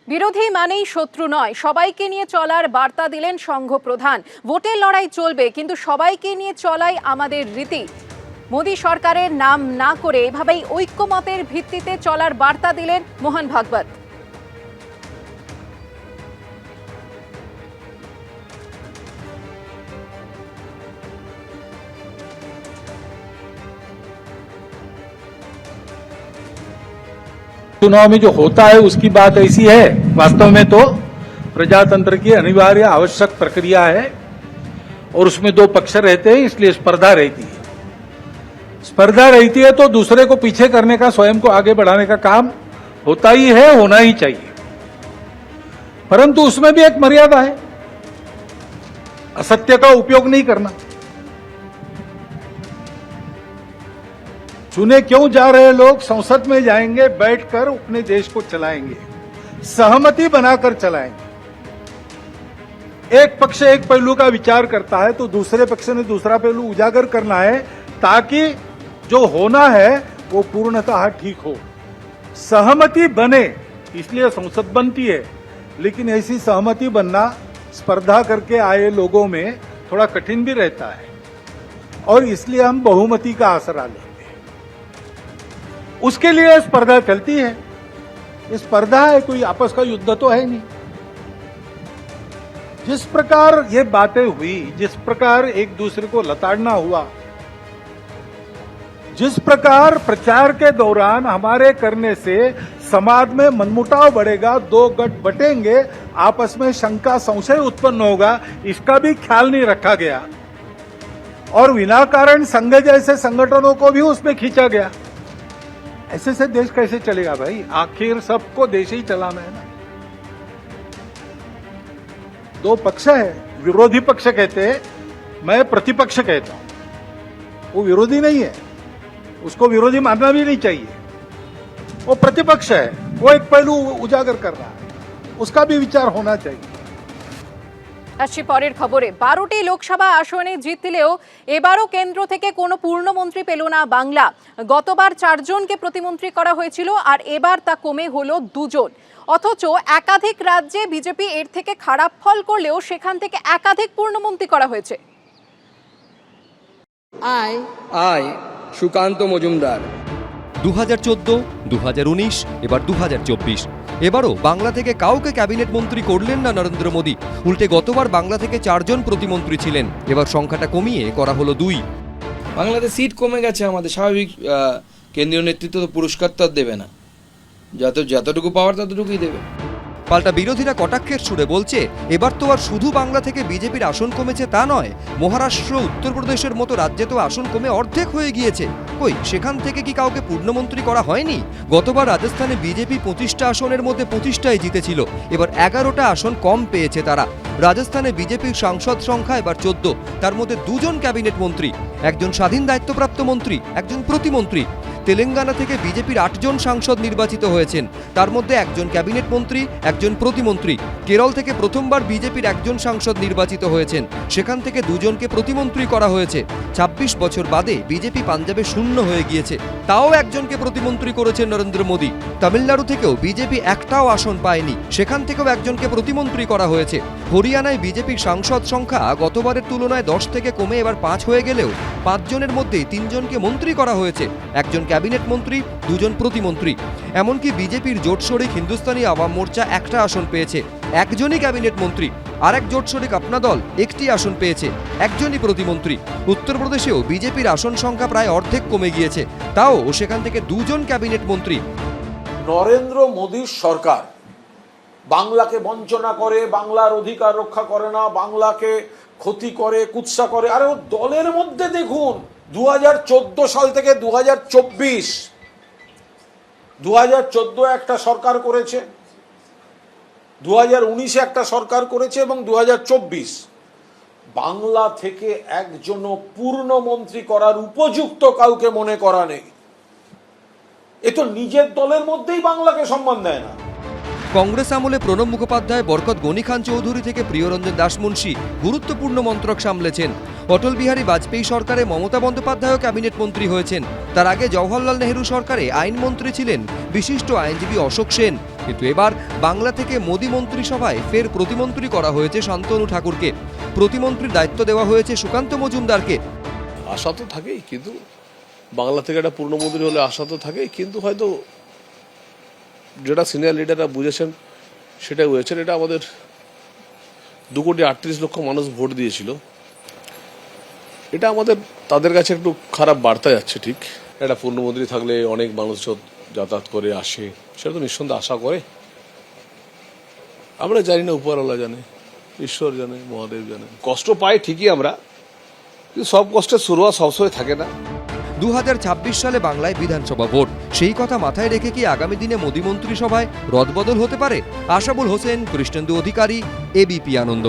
বিরোধী মানেই শত্রু নয়, সবাইকে নিয়ে চলার বার্তা দিলেন সংঘ প্রধান। ভোটের লড়াই চলবে, কিন্তু সবাইকে নিয়ে চলাই আমাদের রীতি। মোদী সরকারের নাম না করে এভাবেই ঐক্যমতের ভিত্তিতে চলার বার্তা দিলেন মোহন ভাগবত। चुनाव में जो होता है उसकी बात ऐसी है, वास्तव में तो प्रजातंत्र की अनिवार्य आवश्यक प्रक्रिया है और उसमें दो पक्ष रहते हैं, इसलिए स्पर्धा रहती है। स्पर्धा रहती है तो दूसरे को पीछे करने का, स्वयं को आगे बढ़ाने का काम होता ही है, होना ही चाहिए। परंतु उसमें भी एक मर्यादा है, असत्य का उपयोग नहीं करना। चुने क्यों जा रहे लोग संसद में जाएंगे, बैठकर अपने देश को चलाएंगे, सहमति बनाकर चलाएंगे। एक पक्ष एक पहलू का विचार करता है तो दूसरे पक्ष ने दूसरा पहलू उजागर करना है, ताकि जो होना है वो पूर्णतः ठीक हो, सहमति बने। इसलिए संसद बनती है, लेकिन ऐसी सहमति बनना स्पर्धा करके आए लोगों में थोड़ा कठिन भी रहता है और इसलिए हम बहुमति का आसरा लेंगे। उसके लिए स्पर्धा चलती है। ये स्पर्धा है, कोई आपस का युद्ध तो है नहीं। जिस प्रकार ये बातें हुई, जिस प्रकार एक दूसरे को लताड़ना हुआ, जिस प्रकार प्रचार के दौरान हमारे करने से समाज में मनमुटाव बढ़ेगा, दो गठ बटेंगे, आपस में शंका संशय उत्पन्न होगा, इसका भी ख्याल नहीं रखा गया और विनाकारण संघ जैसे संगठनों को भी उसमें खींचा गया। ऐसे से देश कैसे चलेगा भाई? आखिर सबको देश ही चलाना है ना। दो पक्ष है, विरोधी पक्ष कहते हैं, मैं प्रतिपक्ष कहता हूं। वो विरोधी नहीं है, उसको विरोधी मानना भी नहीं चाहिए। वो प्रतिपक्ष है, वो एक पहलू उजागर कर रहा है, उसका भी विचार होना चाहिए। আসছি পরের খবরে। 12টি লোকসভা আসনে জিতলেও এবারও কেন্দ্র থেকে কোনো পূর্ণমন্ত্রী পেল না বাংলা। গতবার 4 জনকে প্রতিমন্ত্রী করা হয়েছিল, আর এবার তা কমে হলো 2 জন। অথচ একাধিক রাজ্যে বিজেপি এর থেকে খারাপ ফল করলেও সেখান থেকে একাধিক পূর্ণমন্ত্রী করা হয়েছে। আই সুকান্ত মজুমদার। 2014, 2019, এবার 2024। এবারও বাংলা থেকে কাউকে ক্যাবিনেট মন্ত্রী করলেন না নরেন্দ্র মোদী। উল্টে গতবার বাংলা থেকে 4 জন প্রতিমন্ত্রী ছিলেন, এবার সংখ্যাটা কমিয়ে করা হলো 2। বাংলাতে সিট কমে গেছে, আমাদের স্বাভাবিক। কেন্দ্রীয় নেতৃত্ব তো পুরস্কার তো দেবে না, যতটুকু পাওয়ার ততটুকুই দেবে। পাল্টা বিরোধীরা কটাক্ষের সুরে বলছে, এবার তো আর শুধু বাংলা থেকে বিজেপির আসন কমেছে তা নয়, মহারাষ্ট্র, উত্তরপ্রদেশের মতো রাজ্যে তো আসন কমে অর্ধেক হয়ে গিয়েছে। কই, সেখান থেকে কি কাউকে পূর্ণমন্ত্রী করা হয়নি? গতবার রাজস্থানে বিজেপি 25টা আসনের মধ্যে 25টাই জিতেছিল, এবার 11টা আসন কম পেয়েছে তারা। রাজস্থানে বিজেপির সাংসদ সংখ্যা এবার 14, তার মধ্যে 2 জন ক্যাবিনেট মন্ত্রী, একজন স্বাধীন দায়িত্বপ্রাপ্ত মন্ত্রী, একজন প্রতিমন্ত্রী। তেলেঙ্গানা থেকে বিজেপির 8 জন সাংসদ নির্বাচিত হয়েছেন, তার মধ্যে একজন ক্যাবিনেট মন্ত্রী, একজন প্রতিমন্ত্রী। কেরল থেকে প্রথমবার বিজেপির 1 জন সাংসদ নির্বাচিত হয়েছেন, সেখান থেকে 2 জনকে প্রতিমন্ত্রী করা হয়েছে। 26 বছর বাদে বিজেপি পাঞ্জাবে শূন্য হয়ে গিয়েছে, তাও 1 জনকে প্রতিমন্ত্রী করেছেন নরেন্দ্র মোদী। তামিলনাড়ু থেকেও বিজেপি একটাও আসন পায়নি, সেখান থেকেও 1 জনকে প্রতিমন্ত্রী করা হয়েছে। হরিয়ানায় বিজেপির সাংসদ সংখ্যা গতবারের তুলনায় 10 থেকে কমে এবার 5 হয়ে গেলেও 5 জনের মধ্যে 3 জনকে মন্ত্রী করা হয়েছে, 1 জন ক্যাবিনেট মন্ত্রী, 2 জন প্রতিমন্ত্রী। এমনকি বিজেপির জোট শরিক হিন্দুস্তানি আওয়াম মোর্চা 1টা আসন পেয়েছে, 1 জনই ক্যাবিনেট মন্ত্রী। আর এক জোট শরিক আপনা দল 1টি আসন পেয়েছে, 1 জনই প্রতিমন্ত্রী। উত্তরপ্রদেশেও বিজেপির আসন সংখ্যা প্রায় অর্ধেক কমে গিয়েছে, তাও সেখান থেকে 2 জন ক্যাবিনেট মন্ত্রী। নরেন্দ্র মোদীর সরকার বাংলাকে বঞ্চনা করে, বাংলার অধিকার রক্ষা করে না, বাংলাকে ক্ষতি করে, কুৎসা করে। আরে ও দলের মধ্যে দেখুন, 2014 সাল থেকে 2024, 2014 একটা সরকার করেছে, 2019 একটা সরকার করেছে এবং 2024 বাংলা থেকে একজনও পূর্ণমন্ত্রী করার উপযুক্ত কাউকে মনে করা নেই। এ তো নিজের দলের মধ্যেই বাংলাকে সম্মান দেয় না। কংগ্রেস আমলে প্রণব মুখোপাধ্যায়, বরকত গনি খান চৌধুরী থেকে প্রিয়রঞ্জন দাসমুন্সী গুরুত্বপূর্ণ মন্ত্রক সামলেছেন। অটল বিহারী বাজপেয়ী সরকারে মমতা বন্দ্যোপাধ্যায়ও ক্যাবিনেট মন্ত্রী হয়েছেন। তার আগে জওহরলাল নেহরু সরকারে আইনমন্ত্রী ছিলেন বিশিষ্ট আইনজীবী অশোক সেন। কিন্তু এবার বাংলা থেকে মোদী মন্ত্রিসভায় ফের প্রতিমন্ত্রী করা হয়েছে শান্তনু ঠাকুরকে। প্রতিমন্ত্রীর দায়িত্ব দেওয়া হয়েছে সুকান্ত মজুমদারকে। আশা তো থাকেই, কিন্তু বাংলা থেকে একটা পূর্ণমন্ত্রী হলে আশা তো থাকেই, কিন্তু হয়তো যেটা সিনিয়র লিডাররা বুঝেছেন সেটাই হয়েছেন। এটা আমাদের 2,38,00,000 মানুষ ভোট দিয়েছিল, এটা আমাদের তাদের কাছে একটু খারাপ বার্তা যাচ্ছে। ঠিক একটা পূর্ণমন্ত্রী থাকলে অনেক মানুষ যাতায়াত করে আসে, সেটা তো নিঃসন্দেহে আশা করে। আমরা জানি না, উপরওয়ালা জানে, ঈশ্বর জানে, মহাদেব জানে। কষ্ট পাই ঠিকই আমরা, কিন্তু সব কষ্টের শুরুয়াত সবসময় থাকে না। 2026 সালে বাংলায় বিধানসভা ভোট, সেই কথা মাথায় রেখে কি আগামী দিনে মোদী মন্ত্রিসভায় রদবদল হতে পারে? আশাবুল হোসেন, কৃষ্ণেন্দু অধিকারী, এবিপি আনন্দ।